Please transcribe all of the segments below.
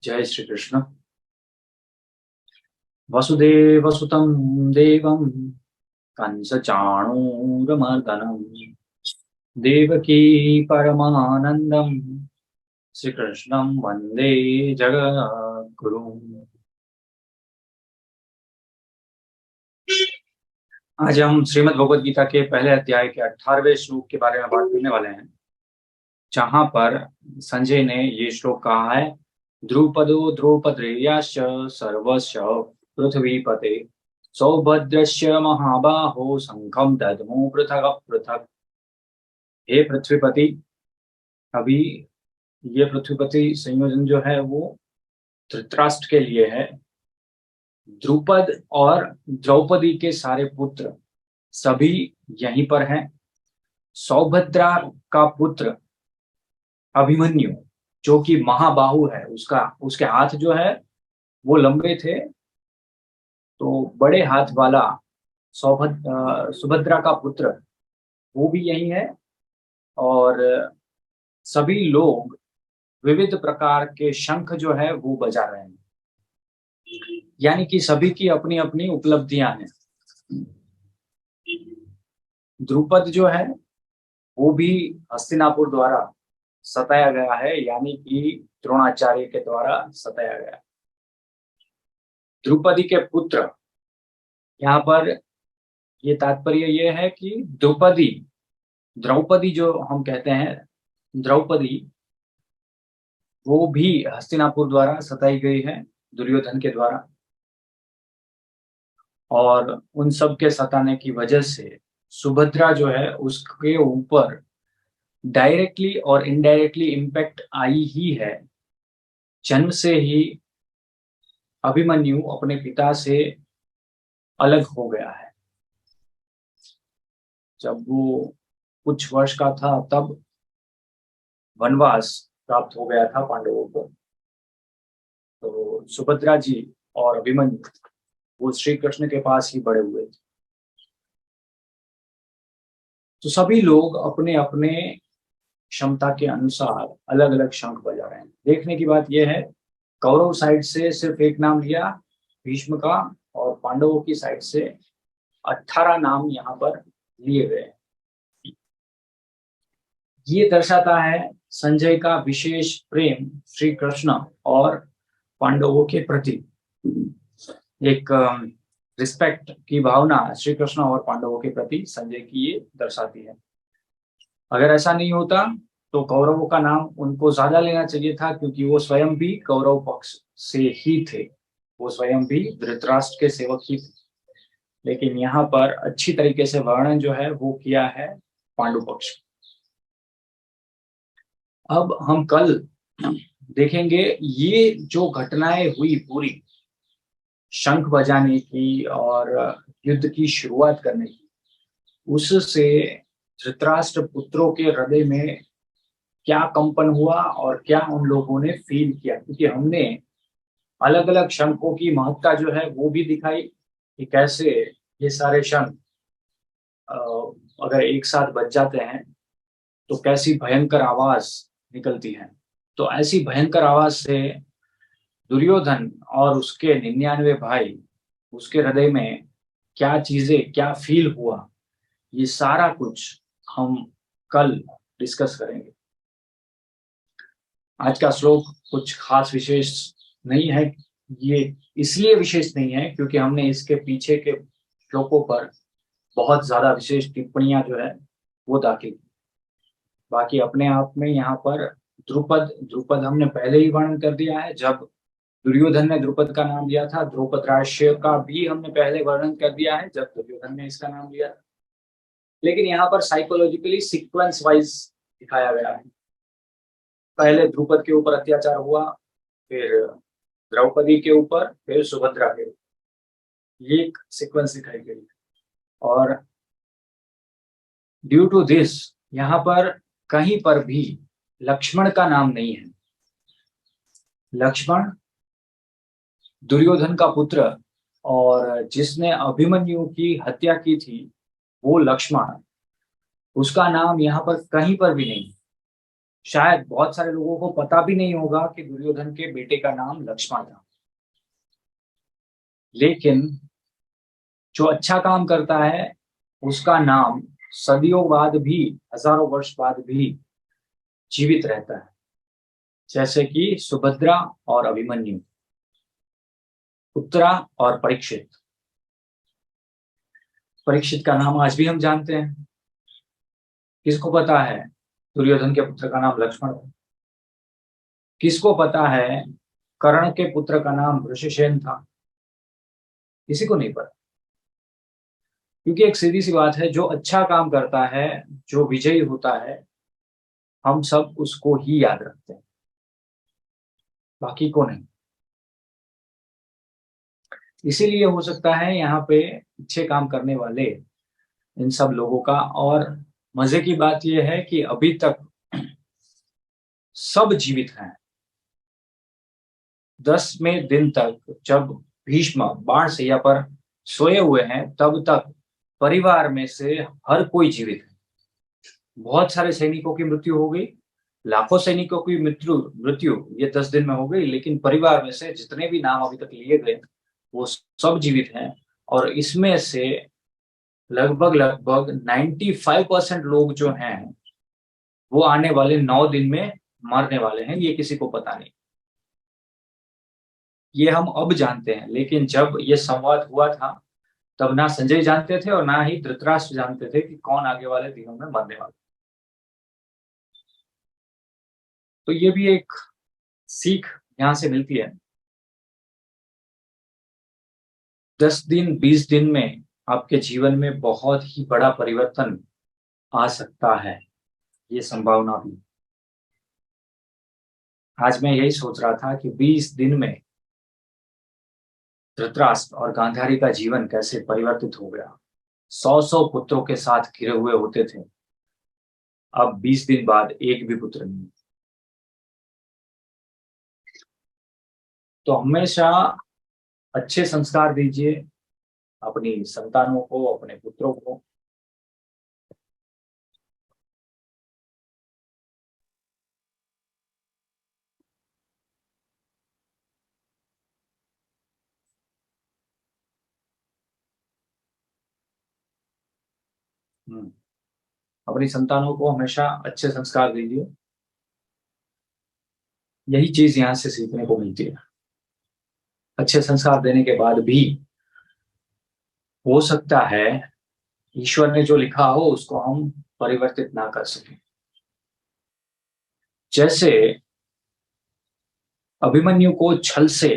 जय श्री कृष्ण। वसुदेवसुतं देवं कंसचाणूरमर्दनं देवकी परमानंदं श्री कृष्णं वंदे जगद्गुरुं। आज हम श्रीमद् भगवद गीता के पहले अध्याय के 18वें श्लोक के बारे में बात करने वाले हैं, जहां पर संजय ने ये श्लोक कहा है। द्रुपदो द्रौपदेयाश्च सर्वस्य पृथ्वीपते सौभद्रस्य महाबाहो शंखं दद्मो पृथक पृथक। हे पृथ्वीपति, अभी ये पृथ्वीपति संयोजन जो है वो धृतराष्ट्र के लिए है। द्रुपद और द्रौपदी के सारे पुत्र सभी यहीं पर हैं। सौभद्रा का पुत्र अभिमन्यु, जो कि महाबाहु है, उसके हाथ जो है वो लंबे थे, तो बड़े हाथ वाला सुभद्रा का पुत्र वो भी यही है। और सभी लोग विविध प्रकार के शंख जो है वो बजा रहे हैं, यानी कि सभी की अपनी अपनी उपलब्धियां हैं। द्रुपद जो है वो भी हस्तिनापुर द्वारा सताया गया है, यानी कि द्रोणाचार्य के द्वारा सताया गया। द्रुपदी के पुत्र, यहाँ पर ये तात्पर्य ये है कि द्रौपदी जो हम कहते हैं, द्रौपदी वो भी हस्तिनापुर द्वारा सताई गई है, दुर्योधन के द्वारा। और उन सब के सताने की वजह से सुभद्रा जो है उसके ऊपर डायरेक्टली और इनडायरेक्टली इम्पैक्ट आई ही है। जन्म से ही अभिमन्यु अपने पिता से अलग हो गया है। जब वो कुछ वर्ष का था तब वनवास प्राप्त हो गया था पांडवों को। तो सुभद्रा जी और अभिमन्यु वो श्री कृष्ण के पास ही बड़े हुए थे। तो सभी लोग अपने अपने क्षमता के अनुसार अलग अलग शंख बजा रहे हैं। देखने की बात यह है, कौरव साइड से सिर्फ एक नाम लिया भीष्म का, और पांडवों की साइड से 18 नाम यहाँ पर लिए गए। ये दर्शाता है संजय का विशेष प्रेम श्री कृष्ण और पांडवों के प्रति। एक रिस्पेक्ट की भावना श्री कृष्ण और पांडवों के प्रति संजय की ये दर्शाती है। अगर ऐसा नहीं होता तो कौरवों का नाम उनको ज्यादा लेना चाहिए था, क्योंकि वो स्वयं भी कौरव पक्ष से ही थे, वो स्वयं भी धृतराष्ट्र के सेवक ही थे। लेकिन यहाँ पर अच्छी तरीके से वर्णन जो है वो किया है पांडु पक्ष। अब हम कल देखेंगे ये जो घटनाएं हुई पूरी, शंख बजाने की और युद्ध की शुरुआत करने की, उससे धृतराष्ट्र पुत्रों के हृदय में क्या कंपन हुआ और क्या उन लोगों ने फील किया। क्योंकि हमने अलग अलग शंखों की महत्ता जो है वो भी दिखाई कि कैसे ये सारे शंख अगर एक साथ बज जाते हैं तो कैसी भयंकर आवाज निकलती है। तो ऐसी भयंकर आवाज से दुर्योधन और उसके 99 भाई, उसके हृदय में क्या चीजें, क्या फील हुआ, ये सारा कुछ हम कल डिस्कस करेंगे। आज का श्लोक कुछ खास विशेष नहीं है। ये इसलिए विशेष नहीं है क्योंकि हमने इसके पीछे के श्लोकों पर बहुत ज्यादा विशेष टिप्पणियां जो है वो दाखिल की। बाकी अपने आप में यहाँ पर द्रुपद द्रुपद हमने पहले ही वर्णन कर दिया है। जब दुर्योधन ने द्रुपद का नाम लिया था, द्रौपद राष्ट्र का भी हमने पहले वर्णन कर दिया है जब दुर्योधन ने इसका नाम लिया था। लेकिन यहाँ पर साइकोलॉजिकली सीक्वेंस वाइज दिखाया गया है। पहले द्रुपद के ऊपर अत्याचार हुआ, फिर द्रौपदी के ऊपर, फिर सुभद्रा के ऊपर। ये एक सीक्वेंस दिखाई गई। और ड्यू टू दिस यहाँ पर कहीं पर भी लक्ष्मण का नाम नहीं है। लक्ष्मण दुर्योधन का पुत्र और जिसने अभिमन्यु की हत्या की थी वो लक्ष्मण, उसका नाम यहाँ पर कहीं पर भी नहीं। शायद बहुत सारे लोगों को पता भी नहीं होगा कि दुर्योधन के बेटे का नाम लक्ष्मण था, लेकिन जो अच्छा काम करता है उसका नाम सदियों बाद भी, हजारों वर्ष बाद भी जीवित रहता है। जैसे कि सुभद्रा और अभिमन्यु, उत्तरा और परीक्षित। परीक्षित का नाम आज भी हम जानते हैं। किसको पता है दुर्योधन के पुत्र का नाम लक्ष्मण था? किसको पता है कर्ण के पुत्र का नाम ऋषिशेन था? किसी को नहीं पता। क्योंकि एक सीधी सी बात है, जो अच्छा काम करता है, जो विजयी होता है, हम सब उसको ही याद रखते हैं, बाकी को नहीं। इसीलिए हो सकता है यहाँ पे अच्छे काम करने वाले इन सब लोगों का, और मजे की बात यह है कि अभी तक सब जीवित हैं। 10वें दिन तक जब भीष्म बाणशैया पर सोए हुए हैं, तब तक परिवार में से हर कोई जीवित है। बहुत सारे सैनिकों की मृत्यु हो गई, लाखों सैनिकों की मृत्यु मृत्यु ये 10 दिन में हो गई, लेकिन परिवार में से जितने भी नाम अभी तक लिए गए वो सब जीवित हैं। और इसमें से लगभग लगभग 95% लोग जो हैं वो आने वाले 9 दिन में मरने वाले हैं। ये किसी को पता नहीं, ये हम अब जानते हैं, लेकिन जब ये संवाद हुआ था तब ना संजय जानते थे और ना ही धृतराष्ट्र जानते थे कि कौन आगे वाले दिनों में मरने वाला। तो ये भी एक सीख यहाँ से मिलती है। 10 दिन 20 दिन में आपके जीवन में बहुत ही बड़ा परिवर्तन आ सकता है, ये संभावना भी। आज मैं यही सोच रहा था कि 20 दिन में धृतराष्ट्र और गांधारी का जीवन कैसे परिवर्तित हो गया। 100 पुत्रों के साथ घिरे हुए होते थे, अब 20 दिन बाद एक भी पुत्र नहीं। तो हमेशा अच्छे संस्कार दीजिए अपनी संतानों को, अपने पुत्रों को। अपनी संतानों को हमेशा अच्छे संस्कार दीजिए। यही चीज यहाँ से सीखने को मिलती है। अच्छे संस्कार देने के बाद भी हो सकता है ईश्वर ने जो लिखा हो उसको हम परिवर्तित ना कर सकें। जैसे अभिमन्यु को छल से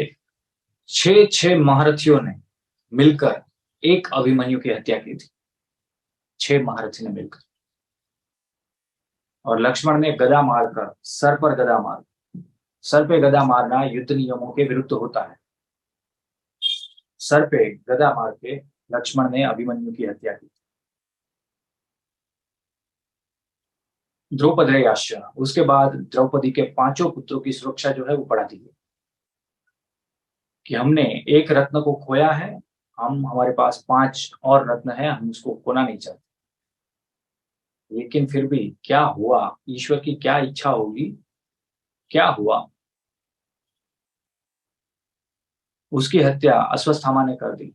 6 महारथियों ने मिलकर एक अभिमन्यु की हत्या की थी। 6 महारथी ने मिलकर। और लक्ष्मण ने गदा मारकर, सर पर गदा मार, सर पे गदा मारना युद्ध नियमों के विरुद्ध होता है। सर पे गदा मार के लक्ष्मण ने अभिमन्यु की हत्या की। द्रौपदेयाश्च, उसके बाद द्रौपदी के 5 पुत्रों की सुरक्षा जो है वो बढ़ा दी गई कि हमने एक रत्न को खोया है, हम हमारे पास 5 और रत्न है, हम उसको खोना नहीं चाहते। लेकिन फिर भी क्या हुआ, ईश्वर की क्या इच्छा होगी, क्या हुआ, उसकी हत्या अश्वत्थामा ने कर दी।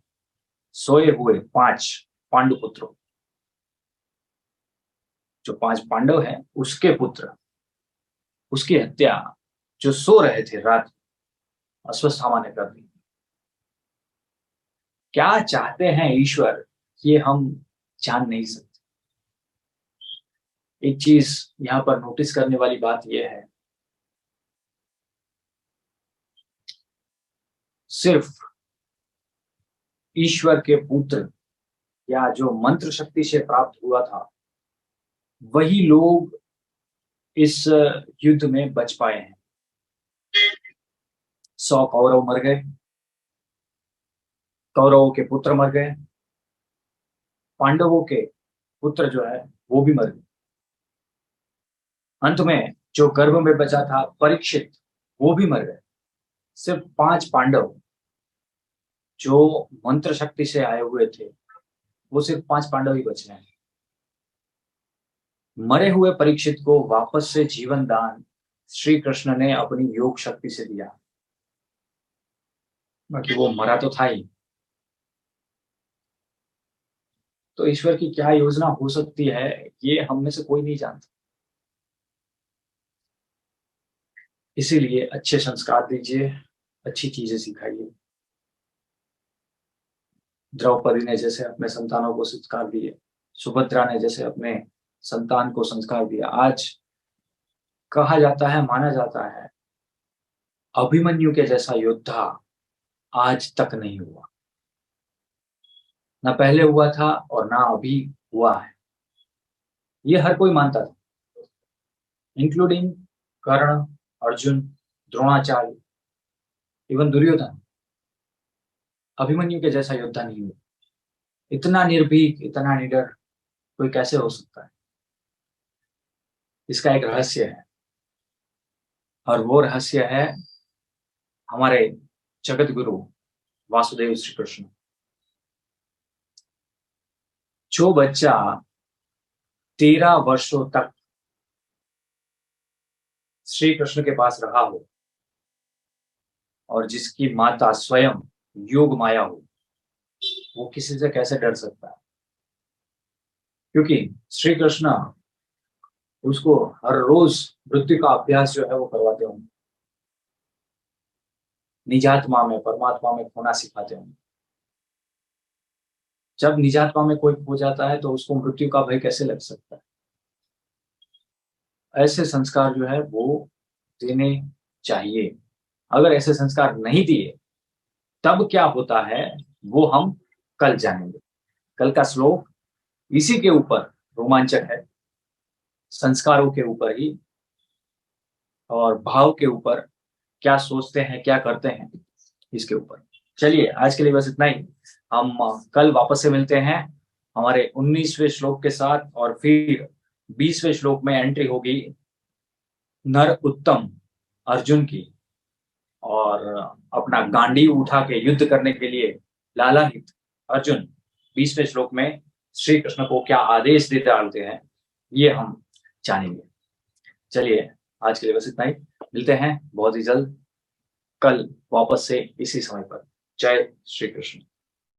सोए हुए 5 पांडु पुत्रों, जो 5 पांडव हैं उसके पुत्र, उसकी हत्या जो सो रहे थे रात, अश्वत्थामा ने कर दी। क्या चाहते हैं ईश्वर ये हम जान नहीं सकते। एक चीज यहाँ पर नोटिस करने वाली बात यह है, सिर्फ ईश्वर के पुत्र या जो मंत्र शक्ति से प्राप्त हुआ था वही लोग इस युद्ध में बच पाए हैं। 100 कौरव मर गए, कौरवों के पुत्र मर गए, पांडवों के पुत्र जो है वो भी मर गए। अंत में जो गर्भ में बचा था परीक्षित, वो भी मर गए। सिर्फ 5 पांडव जो मंत्र शक्ति से आए हुए थे, वो सिर्फ 5 पांडव ही बच रहे हैं। मरे हुए परीक्षित को वापस से जीवन दान श्री कृष्ण ने अपनी योग शक्ति से दिया। बाकी वो मरा तो था ही। तो ईश्वर की क्या योजना हो सकती है, ये हम में से कोई नहीं जानता। इसीलिए अच्छे संस्कार दीजिए, अच्छी चीजें सिखाइए। द्रौपदी ने जैसे अपने संतानों को संस्कार दिए, सुभद्रा ने जैसे अपने संतान को संस्कार दिया। आज कहा जाता है, माना जाता है, अभिमन्यु के जैसा योद्धा आज तक नहीं हुआ। ना पहले हुआ था और ना अभी हुआ है। ये हर कोई मानता था, इंक्लूडिंग कर्ण, अर्जुन, द्रोणाचार्य, इवन दुर्योधन। अभिमन्यु के जैसा योद्धा नहीं हुआ। इतना निर्भीक, इतना निडर कोई कैसे हो सकता है? इसका एक रहस्य है, और वो रहस्य है हमारे जगत गुरु वासुदेव श्री कृष्ण। जो बच्चा 13 वर्षों तक श्री कृष्ण के पास रहा हो और जिसकी माता स्वयं योग माया हो, वो किसी से कैसे डर सकता है? क्योंकि श्री कृष्ण उसको हर रोज मृत्यु का अभ्यास जो है वो करवाते होंगे, निजात्मा में, परमात्मा में खोना सिखाते होंगे। जब निजात्मा में कोई खो जाता है तो उसको मृत्यु का भय कैसे लग सकता है? ऐसे संस्कार जो है वो देने चाहिए। अगर ऐसे संस्कार नहीं दिए तब क्या होता है वो हम कल जानेंगे। कल का श्लोक इसी के ऊपर रोमांचक है, संस्कारों के ऊपर ही और भाव के ऊपर, क्या सोचते हैं क्या करते हैं इसके ऊपर। चलिए आज के लिए बस इतना ही। हम कल वापस से मिलते हैं हमारे 19वें श्लोक के साथ, और फिर 20वें श्लोक में एंट्री होगी नर उत्तम अर्जुन की, और अपना गांडीव उठा के युद्ध करने के लिए लालायित अर्जुन 20वें श्लोक में श्री कृष्ण को क्या आदेश दे डालते हैं ये हम जानेंगे। चलिए आज के लिए बस इतना ही। मिलते हैं बहुत ही जल्द कल वापस से इसी समय पर। जय श्री कृष्ण।